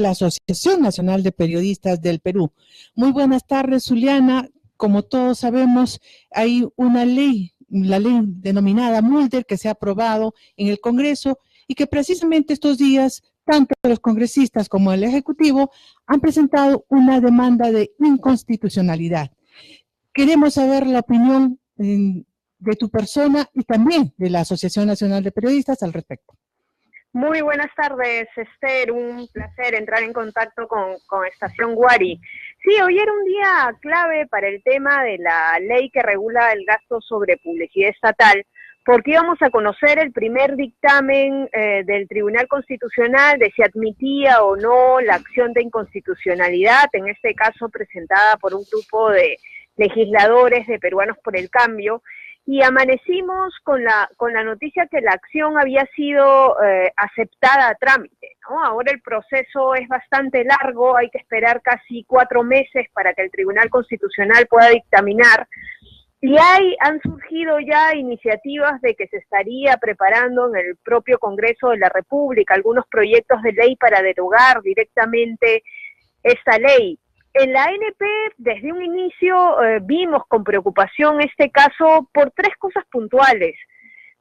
la Asociación Nacional de Periodistas del Perú. Muy buenas tardes, Zuliana. Como todos sabemos, hay una ley, la ley denominada Mulder, que se ha aprobado en el Congreso y que precisamente estos días tanto los congresistas como el Ejecutivo han presentado una demanda de inconstitucionalidad. Queremos saber la opinión de tu persona y también de la Asociación Nacional de Periodistas al respecto. Muy buenas tardes, Esther. Un placer entrar en contacto con Estación Guari. Sí, hoy era un día clave para el tema de la ley que regula el gasto sobre publicidad estatal, porque íbamos a conocer el primer dictamen del Tribunal Constitucional de si admitía o no la acción de inconstitucionalidad, en este caso presentada por un grupo de legisladores de Peruanos por el Cambio, y amanecimos con la noticia que la acción había sido aceptada a trámite, ¿no? Ahora el proceso es bastante largo, hay que esperar casi 4 meses para que el Tribunal Constitucional pueda dictaminar, y han surgido ya iniciativas de que se estaría preparando en el propio Congreso de la República algunos proyectos de ley para derogar directamente esta ley. En la ANP, desde un inicio, vimos con preocupación este caso por 3 cosas puntuales.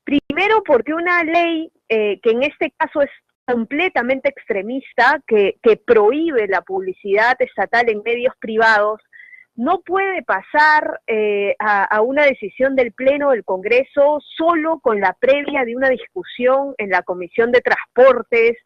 Primero, porque una ley que en este caso es completamente extremista, que prohíbe la publicidad estatal en medios privados, no puede pasar a una decisión del Pleno del Congreso solo con la previa de una discusión en la Comisión de Transportes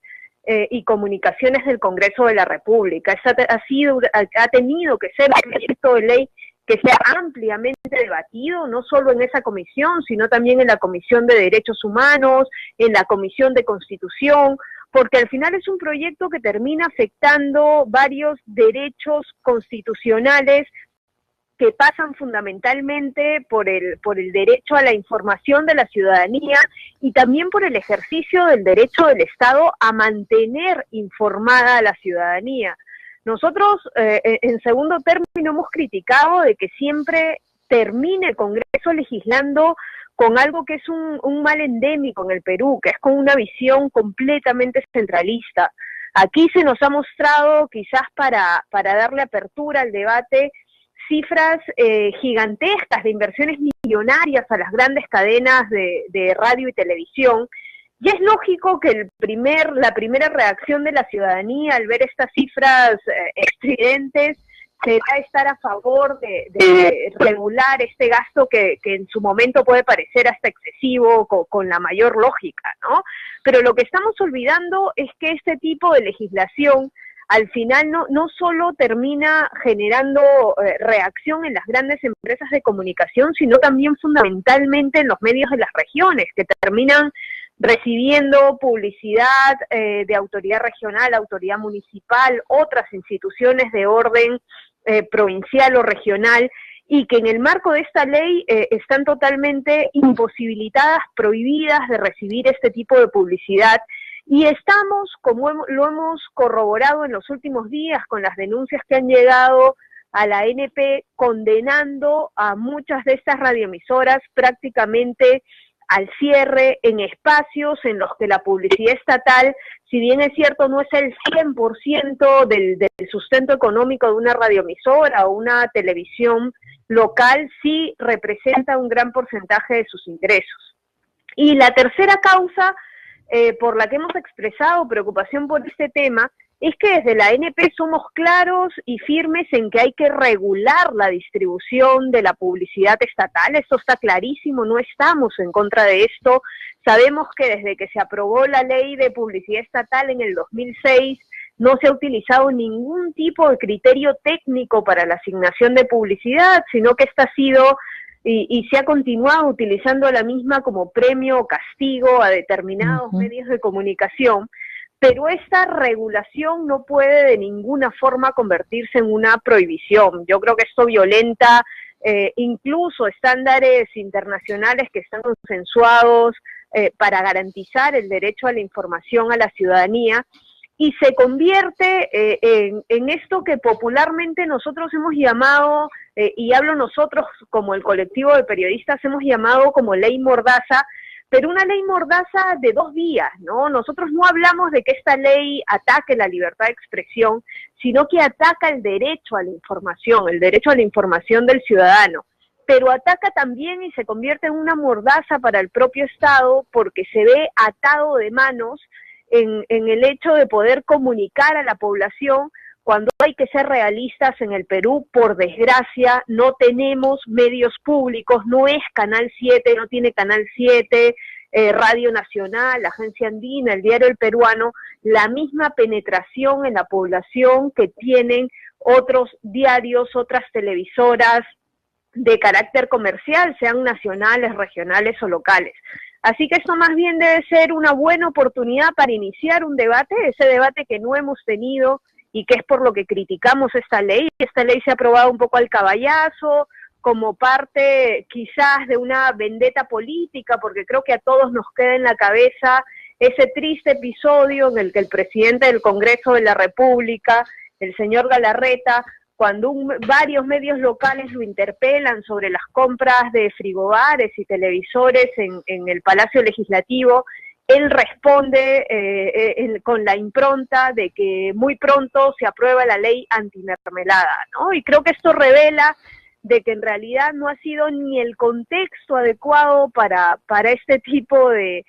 y Comunicaciones del Congreso de la República. Esa ha tenido que ser un proyecto de ley que sea ampliamente debatido, no solo en esa comisión, sino también en la Comisión de Derechos Humanos, en la Comisión de Constitución, porque al final es un proyecto que termina afectando varios derechos constitucionales que pasan fundamentalmente por el derecho a la información de la ciudadanía y también por el ejercicio del derecho del Estado a mantener informada a la ciudadanía. Nosotros, en segundo término, hemos criticado de que siempre termine el Congreso legislando con algo que es un mal endémico en el Perú, que es con una visión completamente centralista. Aquí se nos ha mostrado, quizás para darle apertura al debate, cifras gigantescas de inversiones millonarias a las grandes cadenas de radio y televisión, y es lógico que la primera reacción de la ciudadanía al ver estas cifras estridentes será estar a favor de regular este gasto que en su momento puede parecer hasta excesivo, con la mayor lógica, ¿no? Pero lo que estamos olvidando es que este tipo de legislación al final no solo termina generando reacción en las grandes empresas de comunicación, sino también fundamentalmente en los medios de las regiones, que terminan recibiendo publicidad de autoridad regional, autoridad municipal, otras instituciones de orden provincial o regional, y que en el marco de esta ley están totalmente imposibilitadas, prohibidas de recibir este tipo de publicidad. Y estamos, como lo hemos corroborado en los últimos días con las denuncias que han llegado a la ANP, condenando a muchas de estas radioemisoras prácticamente al cierre en espacios en los que la publicidad estatal, si bien es cierto, no es el 100% del sustento económico de una radioemisora o una televisión local, sí representa un gran porcentaje de sus ingresos. Y la tercera causa por la que hemos expresado preocupación por este tema es que desde la ANP somos claros y firmes en que hay que regular la distribución de la publicidad estatal. Esto está clarísimo, no estamos en contra de esto. Sabemos que desde que se aprobó la ley de publicidad estatal en el 2006 no se ha utilizado ningún tipo de criterio técnico para la asignación de publicidad, sino que esta ha sido y se ha continuado utilizando la misma como premio o castigo a determinados medios de comunicación, pero esta regulación no puede de ninguna forma convertirse en una prohibición. Yo creo que esto violenta incluso estándares internacionales que están consensuados para garantizar el derecho a la información a la ciudadanía, y se convierte en esto que popularmente nosotros hemos llamado, y hablo nosotros como el colectivo de periodistas, hemos llamado como ley mordaza, pero una ley mordaza de dos vías, ¿no? Nosotros no hablamos de que esta ley ataque la libertad de expresión, sino que ataca el derecho a la información del ciudadano, pero ataca también y se convierte en una mordaza para el propio Estado porque se ve atado de manos en el hecho de poder comunicar a la población. Cuando hay que ser realistas, en el Perú, por desgracia, no tenemos medios públicos, no es Canal 7, no tiene Canal 7, Radio Nacional, Agencia Andina, el Diario El Peruano, la misma penetración en la población que tienen otros diarios, otras televisoras de carácter comercial, sean nacionales, regionales o locales. Así que esto más bien debe ser una buena oportunidad para iniciar un debate, ese debate que no hemos tenido y que es por lo que criticamos esta ley. Esta ley se ha aprobado un poco al caballazo, como parte quizás de una vendetta política, porque creo que a todos nos queda en la cabeza ese triste episodio en el que el presidente del Congreso de la República, el señor Galarreta, cuando varios medios locales lo interpelan sobre las compras de frigobares y televisores en el Palacio Legislativo, él responde con la impronta de que muy pronto se aprueba la ley antimermelada, ¿no? Y creo que esto revela de que en realidad no ha sido ni el contexto adecuado para este tipo de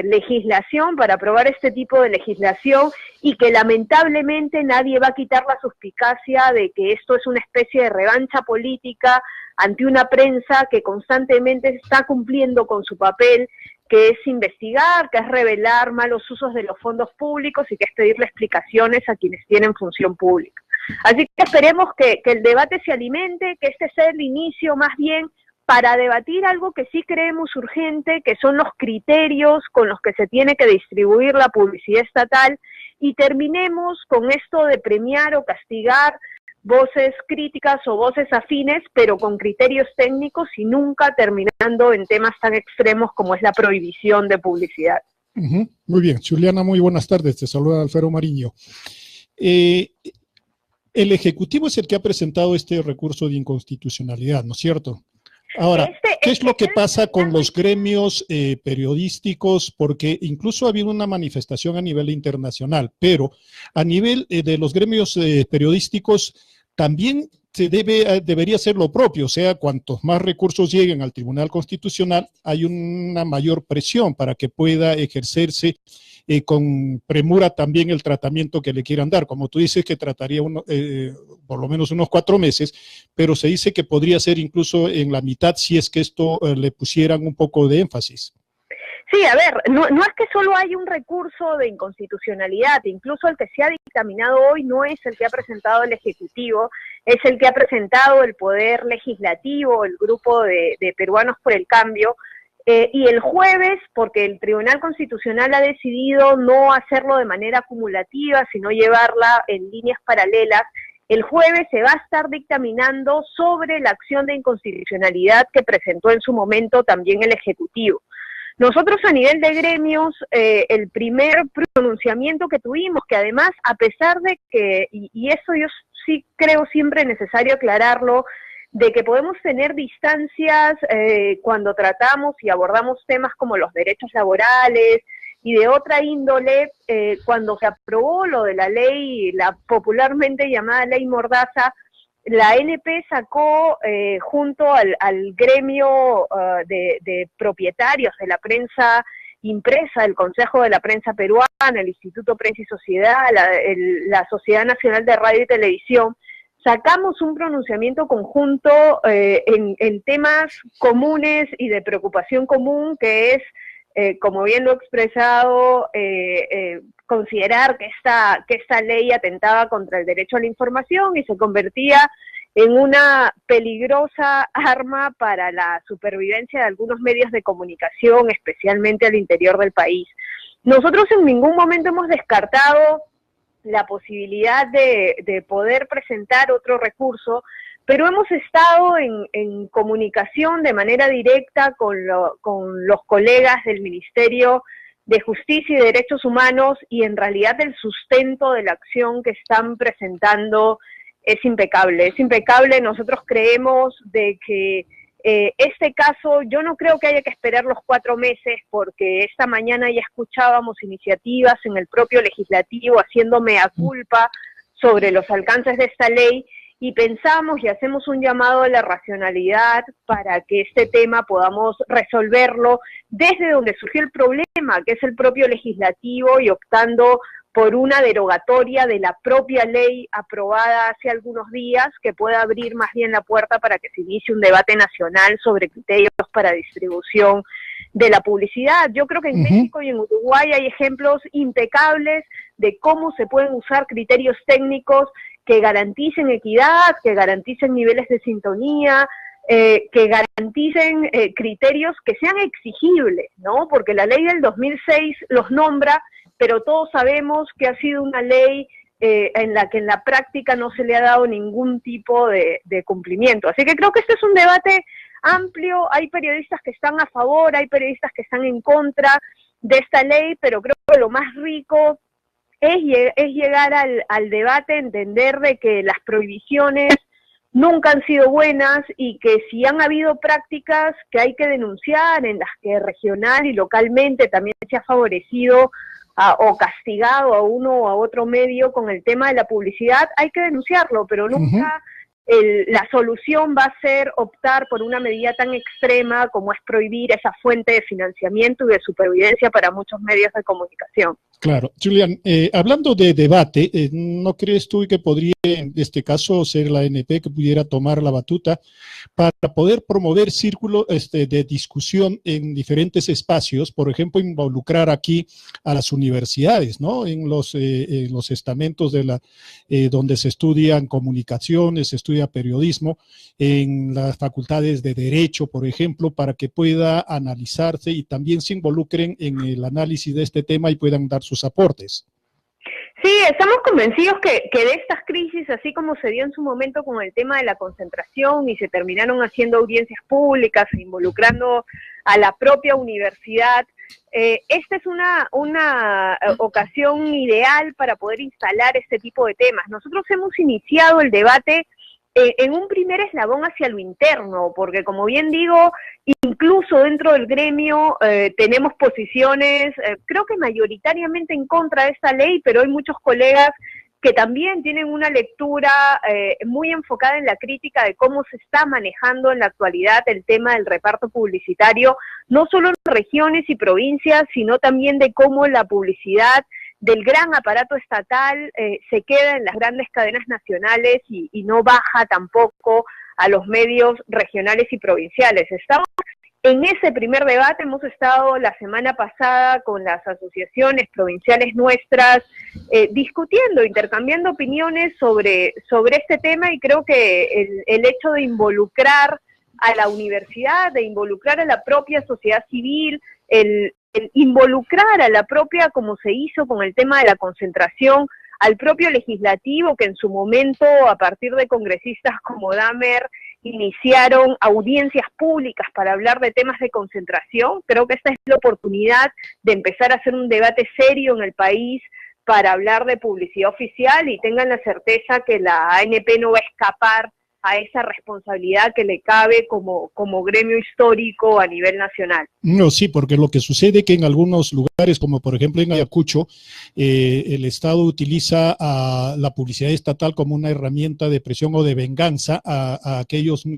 legislación, para aprobar este tipo de legislación, y que lamentablemente nadie va a quitar la suspicacia de que esto es una especie de revancha política ante una prensa que constantemente está cumpliendo con su papel, que es investigar, que es revelar malos usos de los fondos públicos y que es pedirle explicaciones a quienes tienen función pública. Así que esperemos que el debate se alimente, que este sea el inicio más bien para debatir algo que sí creemos urgente, que son los criterios con los que se tiene que distribuir la publicidad estatal, y terminemos con esto de premiar o castigar voces críticas o voces afines, pero con criterios técnicos y nunca terminando en temas tan extremos como es la prohibición de publicidad. Muy bien, Juliana, muy buenas tardes, te saluda Alfredo Mariño. El Ejecutivo es el que ha presentado este recurso de inconstitucionalidad, ¿no es cierto? Ahora, ¿qué es lo que pasa con los gremios periodísticos? Porque incluso ha habido una manifestación a nivel internacional, pero a nivel de los gremios periodísticos también debería ser lo propio, o sea, cuantos más recursos lleguen al Tribunal Constitucional, hay una mayor presión para que pueda ejercerse con premura también el tratamiento que le quieran dar. Como tú dices que trataría por lo menos unos 4 meses, pero se dice que podría ser incluso en la mitad si es que esto le pusieran un poco de énfasis. Sí, a ver, no es que solo hay un recurso de inconstitucionalidad, incluso el que se ha dictaminado hoy no es el que ha presentado el Ejecutivo, es el que ha presentado el Poder Legislativo, el grupo de Peruanos por el Cambio, y el jueves, porque el Tribunal Constitucional ha decidido no hacerlo de manera acumulativa, sino llevarla en líneas paralelas, el jueves se va a estar dictaminando sobre la acción de inconstitucionalidad que presentó en su momento también el Ejecutivo. Nosotros a nivel de gremios, el primer pronunciamiento que tuvimos, que además, a pesar de que, y eso yo sí creo siempre necesario aclararlo, de que podemos tener distancias cuando tratamos y abordamos temas como los derechos laborales y de otra índole, cuando se aprobó lo de la ley, la popularmente llamada ley Mordaza, la ANP sacó junto al gremio de propietarios de la prensa impresa, el Consejo de la Prensa Peruana, el Instituto Prensa y Sociedad, la Sociedad Nacional de Radio y Televisión, sacamos un pronunciamiento conjunto en temas comunes y de preocupación común, que es, como bien lo he expresado, considerar que esta ley atentaba contra el derecho a la información y se convertía en una peligrosa arma para la supervivencia de algunos medios de comunicación, especialmente al interior del país. Nosotros en ningún momento hemos descartado la posibilidad de poder presentar otro recurso, pero hemos estado en comunicación de manera directa con los colegas del Ministerio de Justicia y Derechos Humanos, y en realidad el sustento de la acción que están presentando es impecable. Nosotros creemos de que Este caso yo no creo que haya que esperar los 4 meses, porque esta mañana ya escuchábamos iniciativas en el propio legislativo haciendo mea culpa sobre los alcances de esta ley, y pensamos y hacemos un llamado a la racionalidad para que este tema podamos resolverlo desde donde surgió el problema, que es el propio legislativo, y optando por una derogatoria de la propia ley aprobada hace algunos días, que pueda abrir más bien la puerta para que se inicie un debate nacional sobre criterios para distribución de la publicidad. Yo creo que en México y en Uruguay hay ejemplos impecables de cómo se pueden usar criterios técnicos que garanticen equidad, que garanticen niveles de sintonía, que garanticen criterios que sean exigibles, ¿no? Porque la ley del 2006 los nombra, pero todos sabemos que ha sido una ley en la que en la práctica no se le ha dado ningún tipo de cumplimiento. Así que creo que este es un debate amplio, hay periodistas que están a favor, hay periodistas que están en contra de esta ley, pero creo que lo más rico es llegar al debate, entender de que las prohibiciones nunca han sido buenas, y que si han habido prácticas que hay que denunciar, en las que regional y localmente también se ha favorecido o castigado a uno o a otro medio con el tema de la publicidad, hay que denunciarlo, pero nunca la solución va a ser optar por una medida tan extrema como es prohibir esa fuente de financiamiento y de supervivencia para muchos medios de comunicación. Claro. Julián, hablando de debate, ¿no crees tú que podría en este caso ser la ANP que pudiera tomar la batuta para poder promover círculos de discusión en diferentes espacios? Por ejemplo, involucrar aquí a las universidades, ¿no? En los estamentos de donde se estudian comunicaciones, se estudia periodismo, en las facultades de Derecho, por ejemplo, para que pueda analizarse y también se involucren en el análisis de este tema y puedan dar sus aportes. Sí, estamos convencidos que de estas crisis, así como se dio en su momento con el tema de la concentración y se terminaron haciendo audiencias públicas e involucrando a la propia universidad, esta es una ocasión ideal para poder instalar este tipo de temas. Nosotros hemos iniciado el debate en un primer eslabón hacia lo interno, porque como bien digo, incluso dentro del gremio tenemos posiciones, creo que mayoritariamente en contra de esta ley, pero hay muchos colegas que también tienen una lectura muy enfocada en la crítica de cómo se está manejando en la actualidad el tema del reparto publicitario, no solo en regiones y provincias, sino también de cómo la publicidad del gran aparato estatal se queda en las grandes cadenas nacionales y no baja tampoco a los medios regionales y provinciales. Estamos en ese primer debate, hemos estado la semana pasada con las asociaciones provinciales nuestras discutiendo, intercambiando opiniones sobre este tema, y creo que el hecho de involucrar a la universidad, de involucrar a la propia sociedad civil, el involucrar a la propia, como se hizo con el tema de la concentración, al propio legislativo, que en su momento, a partir de congresistas como Damer, iniciaron audiencias públicas para hablar de temas de concentración. Creo que esta es la oportunidad de empezar a hacer un debate serio en el país para hablar de publicidad oficial, y tengan la certeza que la ANP no va a escapar a esa responsabilidad que le cabe como gremio histórico a nivel nacional. No, sí, porque lo que sucede es que en algunos lugares, como por ejemplo en Ayacucho, el Estado utiliza a la publicidad estatal como una herramienta de presión o de venganza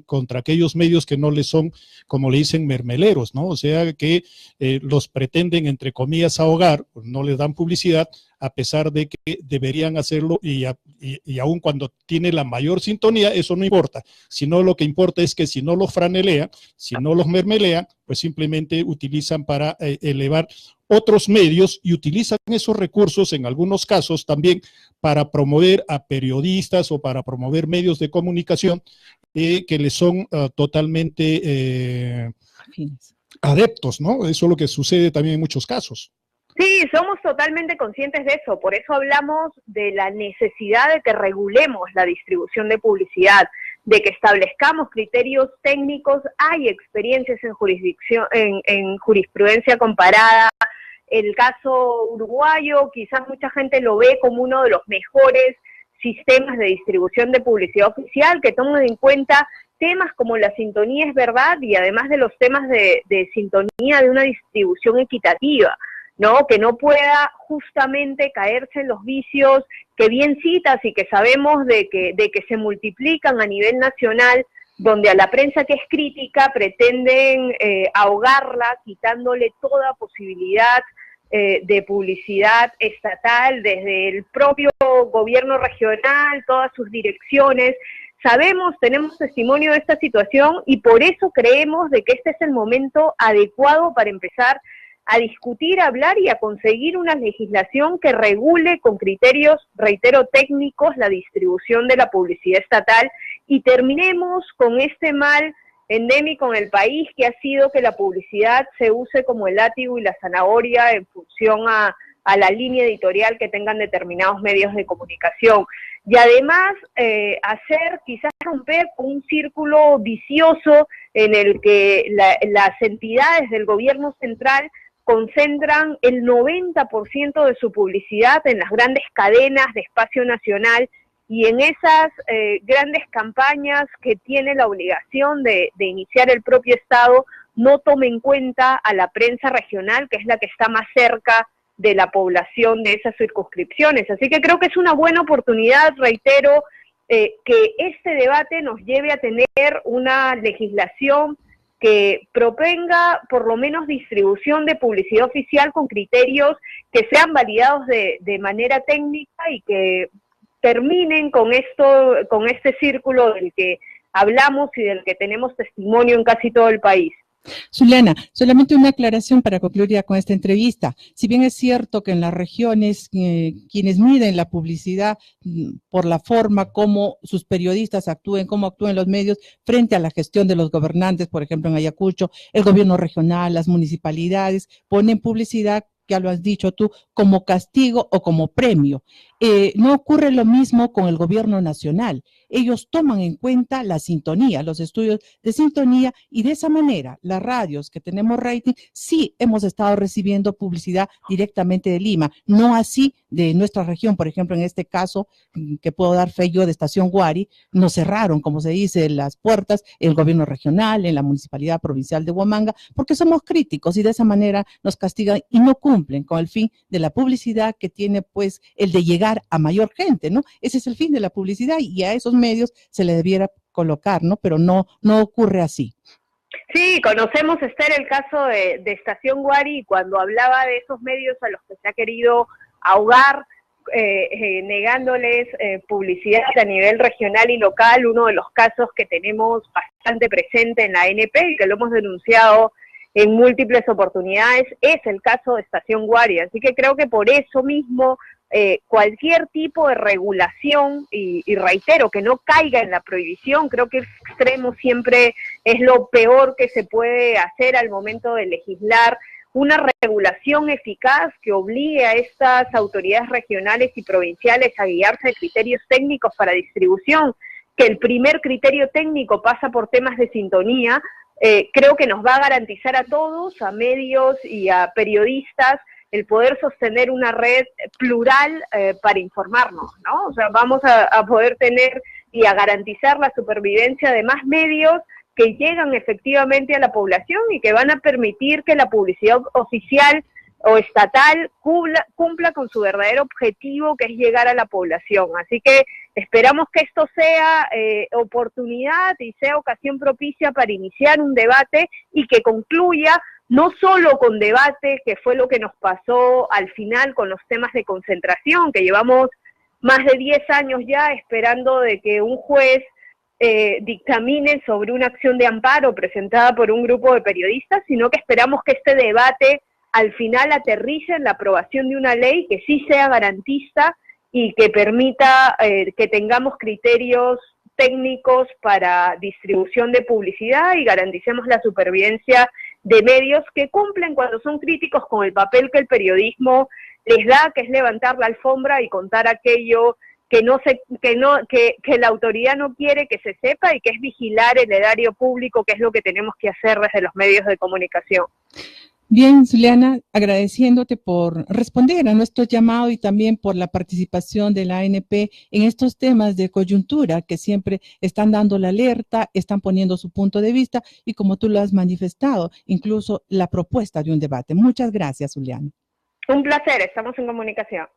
contra aquellos medios que no les son, como le dicen, mermeleros, ¿no? O sea, que los pretenden, entre comillas, ahogar, no les dan publicidad, a pesar de que deberían hacerlo, y aun cuando tiene la mayor sintonía, eso no importa, sino lo que importa es que si no los franelean, si no los mermelean, pues simplemente utilizan para elevar otros medios, y utilizan esos recursos en algunos casos también para promover a periodistas o para promover medios de comunicación que les son totalmente adeptos, ¿no? Eso es lo que sucede también en muchos casos. Sí, somos totalmente conscientes de eso, por eso hablamos de la necesidad de que regulemos la distribución de publicidad, de que establezcamos criterios técnicos. Hay experiencias en jurisdicción, en jurisprudencia comparada. El caso uruguayo, quizás mucha gente lo ve como uno de los mejores sistemas de distribución de publicidad oficial, que toman en cuenta temas como la sintonía es verdad, y además de los temas de sintonía de una distribución equitativa, ¿no? Que no pueda justamente caerse en los vicios que bien citas y que sabemos de que se multiplican a nivel nacional, donde a la prensa que es crítica pretenden ahogarla, quitándole toda posibilidad de publicidad estatal desde el propio gobierno regional, todas sus direcciones. Sabemos, tenemos testimonio de esta situación y por eso creemos de que este es el momento adecuado para empezar a discutir, a hablar y a conseguir una legislación que regule con criterios, reitero, técnicos la distribución de la publicidad estatal y terminemos con este mal endémico en el país que ha sido que la publicidad se use como el látigo y la zanahoria en función a la línea editorial que tengan determinados medios de comunicación. Y además quizás romper un círculo vicioso en el que las entidades del gobierno central concentran el 90% de su publicidad en las grandes cadenas de espacio nacional y en esas grandes campañas que tiene la obligación de iniciar el propio Estado, no tome en cuenta a la prensa regional, que es la que está más cerca de la población de esas circunscripciones. Así que creo que es una buena oportunidad, reitero, que este debate nos lleve a tener una legislación que proponga por lo menos distribución de publicidad oficial con criterios que sean validados de manera técnica y que terminen con este círculo del que hablamos y del que tenemos testimonio en casi todo el país. Zuliana, solamente una aclaración para concluir ya con esta entrevista. Si bien es cierto que en las regiones quienes miden la publicidad por la forma como sus periodistas actúen, cómo actúan los medios frente a la gestión de los gobernantes, por ejemplo en Ayacucho, el gobierno regional, las municipalidades, ponen publicidad, ya lo has dicho tú, como castigo o como premio. No ocurre lo mismo con el gobierno nacional. Ellos toman en cuenta la sintonía, los estudios de sintonía, y de esa manera las radios que tenemos rating sí hemos estado recibiendo publicidad directamente de Lima, no así de nuestra región. Por ejemplo, en este caso, que puedo dar fe yo de Estación Guari, nos cerraron, como se dice, las puertas el gobierno regional, en la municipalidad provincial de Huamanga, porque somos críticos y de esa manera nos castigan y no cumplen con el fin de la publicidad que tiene pues el de llegar a mayor gente, ¿no? Ese es el fin de la publicidad y a esos medios se le debiera colocar, ¿no? Pero no ocurre así. Sí, conocemos, Esther, el caso de Estación Guari, cuando hablaba de esos medios a los que se ha querido ahogar, negándoles publicidad a nivel regional y local. Uno de los casos que tenemos bastante presente en la ANP y que lo hemos denunciado en múltiples oportunidades es el caso de Estación Guari. Así que creo que por eso mismo cualquier tipo de regulación, y reitero, que no caiga en la prohibición, creo que el extremo siempre es lo peor que se puede hacer al momento de legislar, una regulación eficaz que obligue a estas autoridades regionales y provinciales a guiarse de criterios técnicos para distribución, que el primer criterio técnico pasa por temas de sintonía. Creo que nos va a garantizar a todos, a medios y a periodistas, el poder sostener una red plural para informarnos, ¿no? O sea, vamos a poder tener y a garantizar la supervivencia de más medios que llegan efectivamente a la población y que van a permitir que la publicidad oficial o estatal cumpla con su verdadero objetivo, que es llegar a la población. Así que esperamos que esto sea oportunidad y sea ocasión propicia para iniciar un debate y que concluya no solo con debate, que fue lo que nos pasó al final con los temas de concentración, que llevamos más de 10 años ya esperando de que un juez dictamine sobre una acción de amparo presentada por un grupo de periodistas, sino que esperamos que este debate al final aterrice en la aprobación de una ley que sí sea garantista y que permita que tengamos criterios técnicos para distribución de publicidad y garanticemos la supervivencia de medios que cumplen cuando son críticos con el papel que el periodismo les da, que es levantar la alfombra y contar aquello que la autoridad no quiere que se sepa, y que es vigilar el erario público, que es lo que tenemos que hacer desde los medios de comunicación. Bien, Zuliana, agradeciéndote por responder a nuestro llamado y también por la participación de la ANP en estos temas de coyuntura que siempre están dando la alerta, están poniendo su punto de vista y como tú lo has manifestado, incluso la propuesta de un debate. Muchas gracias, Zuliana. Un placer, estamos en comunicación.